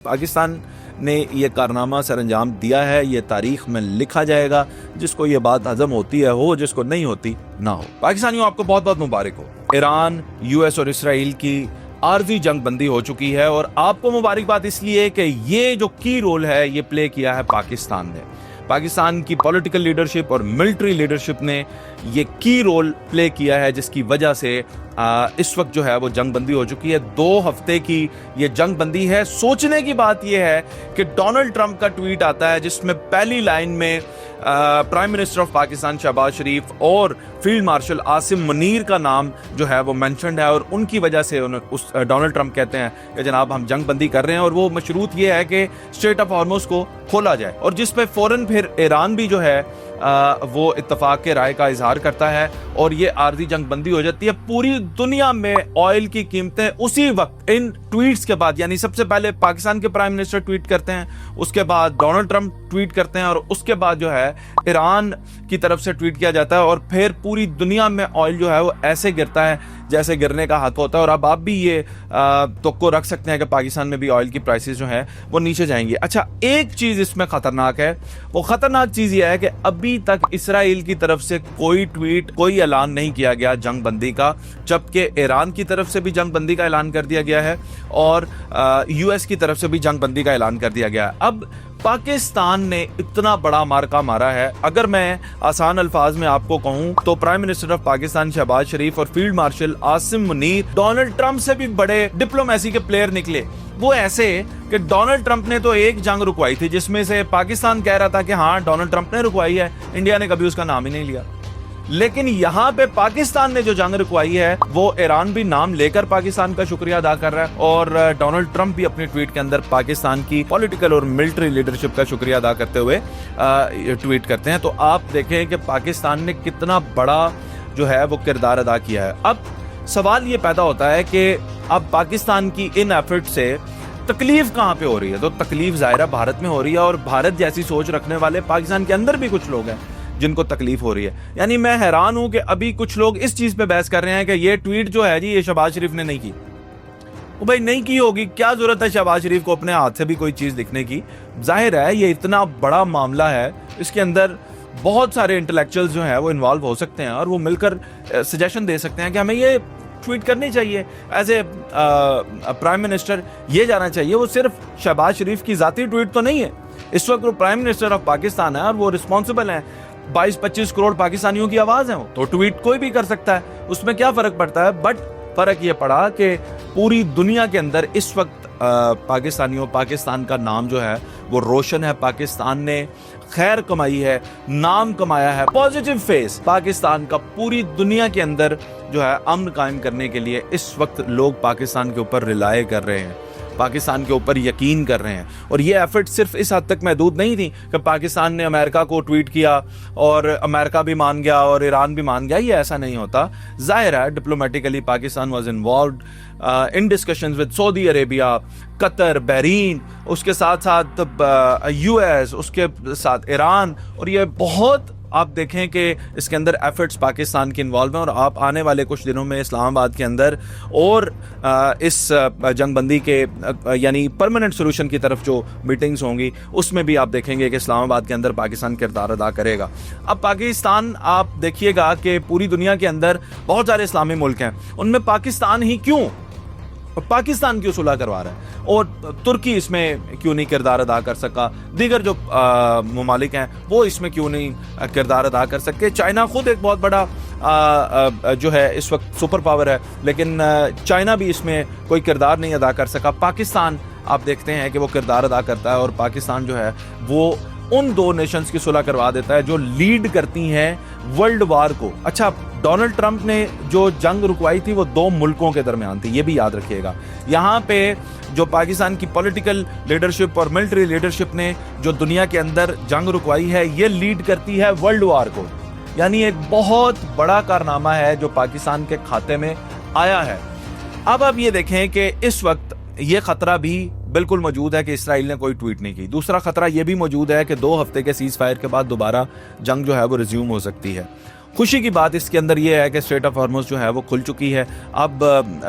पाकिस्तान ने ये कारनामा सरअंजाम दिया है, ये तारीख में लिखा जाएगा। जिसको ये बात हजम होती है हो, जिसको नहीं होती ना हो। पाकिस्तानियों, आपको बहुत बहुत मुबारक हो। ईरान, यूएस और इसराइल की आर्जी जंग बंदी हो चुकी है और आपको मुबारकबाद इसलिए कि ये जो की रोल है ये प्ले किया है पाकिस्तान ने। पाकिस्तान की पॉलिटिकल लीडरशिप और मिलिट्री लीडरशिप ने ये की रोल प्ले किया है, जिसकी वजह से इस वक्त जो है वो जंग बंदी हो चुकी है। 2 हफ्ते की ये जंग बंदी है। सोचने की बात यह है कि डोनाल्ड ट्रंप का ट्वीट आता है जिसमें पहली लाइन में prime minister of Pakistan Shehbaz Sharif और फील्ड मार्शल आसिम मुनीर का नाम जो है वो मेंशन्ड है और उनकी वजह से उस डोनाल्ड ट्रंप कहते हैं कि जनाब हम जंग बंदी कर रहे हैं और वो मशरूत ये है कि स्ट्रेट ऑफ हॉर्मुज़ को खोला जाए। और जिस पे फौरन फिर ईरान भी जो है वो इत्तफाक के राय का इजहार करता है और ये आर्जी जंग बंदी हो जाती है। पूरी दुनिया में ऑयल की कीमतें उसी वक्त इन ट्वीट्स के बाद, यानी सबसे पहले पाकिस्तान के प्राइम मिनिस्टर ट्वीट करते हैं, उसके बाद डोनाल्ड ट्रंप ट्वीट करते हैं और उसके बाद जो है ईरान की तरफ से ट्वीट किया जाता है और फिर पूरी दुनिया में ऑयल जो है वो ऐसे गिरता है जैसे गिरने का हाथ होता है। और अब आप भी ये तुक्को रख सकते हैं कि पाकिस्तान में भी ऑयल की प्राइसेस जो है वो नीचे जाएंगी। अच्छा, एक चीज इसमें खतरनाक है, वो खतरनाक चीज ये है कि अभी तक इसराइल की तरफ से कोई ट्वीट, कोई ऐलान नहीं किया गया जंग बंदी का, जबकि ईरान की तरफ से भी जंग बंदी का ऐलान कर दिया गया है और यूएस की तरफ से भी जंग बंदी का ऐलान कर दिया गया है। अब पाकिस्तान ने इतना बड़ा मार्का मारा है, अगर मैं आसान अल्फाज में आपको कहूं तो prime minister of Pakistan Shehbaz Sharif और field marshal Asim Munir Donald Trump से भी बड़े डिप्लोमेसी के प्लेयर निकले। वो ऐसे कि डोनाल्ड ट्रंप ने तो एक जंग रुकवाई थी जिसमें से पाकिस्तान कह रहा था कि हाँ डोनाल्ड ट्रंप ने रुकवाई है, इंडिया ने कभी उसका नाम ही नहीं लिया। लेकिन यहां पे पाकिस्तान ने जो जंग रुकवाई है वो ईरान भी नाम लेकर पाकिस्तान का शुक्रिया अदा कर रहा है और डोनाल्ड ट्रंप भी अपने ट्वीट के अंदर पाकिस्तान की पॉलिटिकल और मिलिट्री लीडरशिप का शुक्रिया अदा करते हुए ट्वीट करते हैं। तो आप देखें कि पाकिस्तान ने कितना बड़ा जो है वो किरदार अदा किया है। अब सवाल ये पैदा होता है कि अब पाकिस्तान की इन एफर्ट से तकलीफ कहां पे हो रही है? तो तकलीफ जाहिर है भारत में हो रही है और भारत जैसी सोच रखने वाले पाकिस्तान के अंदर भी कुछ लोग हैं जिनको तकलीफ हो रही है। यानी मैं हैरान हूं कि अभी कुछ लोग इस चीज पे बहस कर रहे हैं कि ये ट्वीट जो है जी ये शहबाज शरीफ ने नहीं की। वो भाई नहीं की होगी, क्या जरूरत है शहबाज शरीफ को अपने हाथ से भी कोई चीज लिखने की? जाहिर है ये इतना बड़ा मामला है, इसके अंदर बहुत सारे इंटेलेक्चुअल्स जो है वो इन्वॉल्व हो सकते हैं और वो मिलकर सजेशन दे सकते हैं कि हमें ये ट्वीट करनी चाहिए। एज ए प्राइम मिनिस्टर ये जाना चाहिए, वो सिर्फ शहबाज शरीफ की जाती ट्वीट तो नहीं है। इस वक्त वो प्राइम मिनिस्टर ऑफ पाकिस्तान है और वो रिस्पॉन्सिबल है, 22-25 करोड़ पाकिस्तानियों की आवाज है, तो ट्वीट कोई भी कर सकता है, उसमें क्या फर्क पड़ता है? बट फर्क ये पड़ा कि पूरी दुनिया के अंदर इस वक्त पाकिस्तान का नाम जो है वो रोशन है। पाकिस्तान ने खैर कमाई है, नाम कमाया है, पॉजिटिव फेस पाकिस्तान का पूरी दुनिया के अंदर जो है अमन कायम करने के लिए इस वक्त लोग पाकिस्तान के ऊपर रिलाय कर रहे हैं, पाकिस्तान के ऊपर यकीन कर रहे हैं। और ये एफर्ट सिर्फ इस हद तक महदूद नहीं थी कि पाकिस्तान ने अमेरिका को ट्वीट किया और अमेरिका भी मान गया और ईरान भी मान गया, ये ऐसा नहीं होता। जाहिर है diplomatically Pakistan was involved in discussions with Saudi Arabia, Qatar, Bahrain, उसके साथ साथ यूएस, उसके साथ ईरान, और ये बहुत आप देखें कि इसके अंदर एफर्ट्स पाकिस्तान के इन्वॉल्व हैं। और आप आने वाले कुछ दिनों में इस्लामाबाद के अंदर और इस जंगबंदी के यानी परमानेंट सोल्यूशन की तरफ जो मीटिंग्स होंगी उसमें भी आप देखेंगे कि इस्लामाबाद के अंदर पाकिस्तान किरदार अदा करेगा। अब पाकिस्तान, आप देखिएगा कि पूरी दुनिया के अंदर बहुत सारे इस्लामी मुल्क हैं, उनमें पाकिस्तान ही क्यों, पाकिस्तान क्यों सुलह करवा रहा है? और तुर्की इसमें क्यों नहीं किरदार अदा कर सका? दीगर जो ममालिक हैं वो इसमें क्यों नहीं किरदार अदा कर सके? चाइना खुद एक बहुत बड़ा जो है इस वक्त सुपर पावर है, लेकिन चाइना भी इसमें कोई किरदार नहीं अदा कर सका। पाकिस्तान आप देखते हैं कि वो किरदार अदा करता है और पाकिस्तान जो है वो उन 2 नेशंस की सुलह करवा देता है जो लीड करती हैं वर्ल्ड वार को। अच्छा, डोनाल्ड ट्रंप ने जो जंग रुकवाई थी वो 2 मुल्कों के दरमियान थी, ये भी याद रखिएगा। यहाँ पे जो पाकिस्तान की पॉलिटिकल लीडरशिप और मिलिट्री लीडरशिप ने जो दुनिया के अंदर जंग रुकवाई है ये लीड करती है वर्ल्ड वार को। यानी एक बहुत बड़ा कारनामा है जो पाकिस्तान के खाते में आया है। अब आप ये देखें कि इस वक्त ये खतरा भी बिल्कुल मौजूद है कि इसराइल ने कोई ट्वीट नहीं की। दूसरा खतरा यह भी मौजूद है कि 2 हफ्ते के सीज फायर के बाद दोबारा जंग जो है वो रिज्यूम हो सकती है। खुशी की बात इसके अंदर ये है कि स्ट्रेट ऑफ हॉर्मुज़ जो है वो खुल चुकी है। अब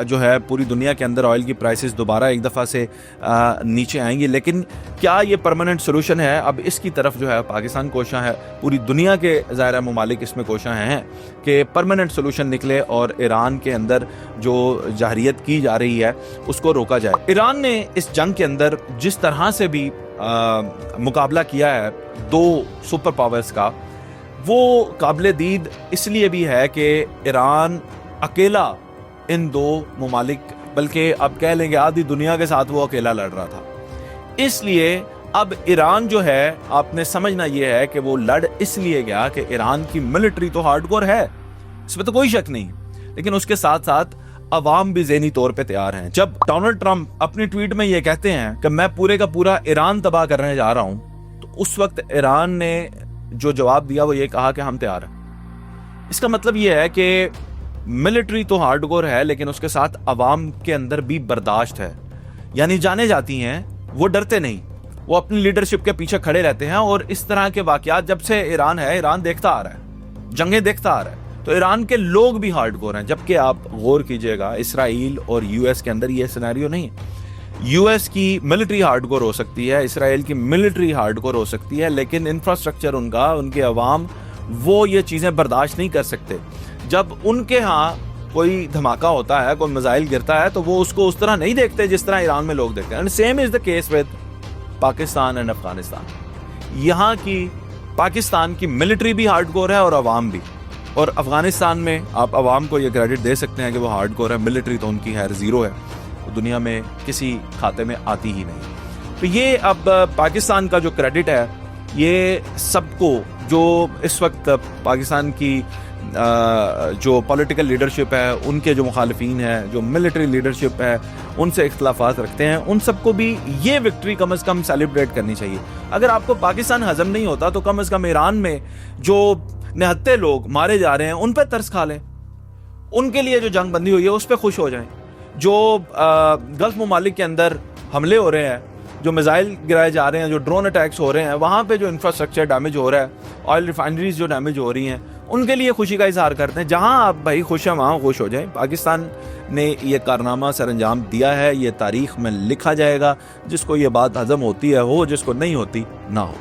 जो है पूरी दुनिया के अंदर ऑयल की प्राइसेस दोबारा एक दफ़ा से नीचे आएंगी, लेकिन क्या ये परमानेंट सोल्यूशन है? अब इसकी तरफ जो है पाकिस्तान कोशां है, पूरी दुनिया के ज़ाहिर मुमालिक इसमें कोशां हैं कि परमानेंट सोल्यूशन निकले और ईरान के अंदर जो जाहरियत की जा रही है उसको रोका जाए। ईरान ने इस जंग के अंदर जिस तरह से भी मुकाबला किया है दो सुपर पावर्स का, वो काबिल दीद इसलिए भी है कि ईरान अकेला इन दो मुमालिक, बल्कि अब कह लेंगे आधी दुनिया के साथ वो अकेला लड़ रहा था। इसलिए अब ईरान जो है, आपने समझना ये है कि वो लड़ इसलिए गया कि ईरान की मिलिट्री तो हार्डकोर है, इसमें तो कोई शक नहीं, लेकिन उसके साथ साथ अवाम भी ज़हनी तौर पे तैयार हैं। जब डोनाल्ड ट्रंप अपनी ट्वीट में ये कहते हैं कि मैं पूरे का पूरा ईरान तबाह करने जा रहा हूं, तो उस वक्त ईरान ने जो जवाब दिया वो ये कहा कि हम तैयार हैं। इसका मतलब ये है कि मिलिट्री तो हार्डकोर है, लेकिन उसके साथ अवाम के अंदर भी बर्दाश्त है, यानी जाने जाती हैं, वो डरते नहीं, वो अपनी लीडरशिप के पीछे खड़े रहते हैं। और इस तरह के वाकयात जब से ईरान है, ईरान देखता आ रहा है, जंगें देखता आ रहा है, तो ईरान के लोग भी हार्डकोर हैं। जबकि आप गौर कीजिएगा, इसराइल और यूएस के अंदर ये सिनेरियो नहीं है। यूएस की मिलिट्री हार्डकोर हो सकती है, इसराइल की मिलिट्री हार्डकोर हो सकती है, लेकिन इंफ्रास्ट्रक्चर उनका, उनके अवाम, वो ये चीज़ें बर्दाश्त नहीं कर सकते। जब उनके यहाँ कोई धमाका होता है, कोई मिसाइल गिरता है, तो वो उसको उस तरह नहीं देखते जिस तरह ईरान में लोग देखते हैं। And same is the case with Pakistan and Afghanistan. यहाँ की पाकिस्तान की मिलिट्री भी हार्डकोर है और अवाम भी, और अफगानिस्तान में आप अवाम को ये क्रेडिट दे सकते हैं कि वो हार्डकोर है, मिलिट्री तो उनकी खैर ज़ीरो है, तो दुनिया में किसी खाते में आती ही नहीं। तो ये अब पाकिस्तान का जो क्रेडिट है, ये सबको, जो इस वक्त पाकिस्तान की जो पॉलिटिकल लीडरशिप है, उनके जो मुखालिफिन हैं, जो मिलिट्री लीडरशिप है, उनसे इख्तलाफात रखते हैं, उन सबको भी ये विक्ट्री कम से कम सेलिब्रेट करनी चाहिए। अगर आपको पाकिस्तान हजम नहीं होता तो कम से कम ईरान में जो निहत्ते लोग मारे जा रहे हैं उन पर तरस खा लें, उनके लिए जो जंग बंदी हुई है उस पर खुश हो जाएं। जो गल्फ ममालिक के अंदर हमले हो रहे हैं, जो मिसाइल गिराए जा रहे हैं, जो ड्रोन अटैक्स हो रहे हैं, वहाँ पे जो इंफ्रास्ट्रक्चर डैमेज हो रहा है, ऑयल रिफाइनरीज जो डैमेज हो रही हैं, उनके लिए खुशी का इजहार करते हैं। जहाँ आप भाई खुश हैं वहाँ खुश हो जाएं। पाकिस्तान ने ये कारनामा सरअंजाम दिया है, ये तारीख में लिखा जाएगा। जिसको ये बात हजम होती है हो, जिसको नहीं होती ना हो।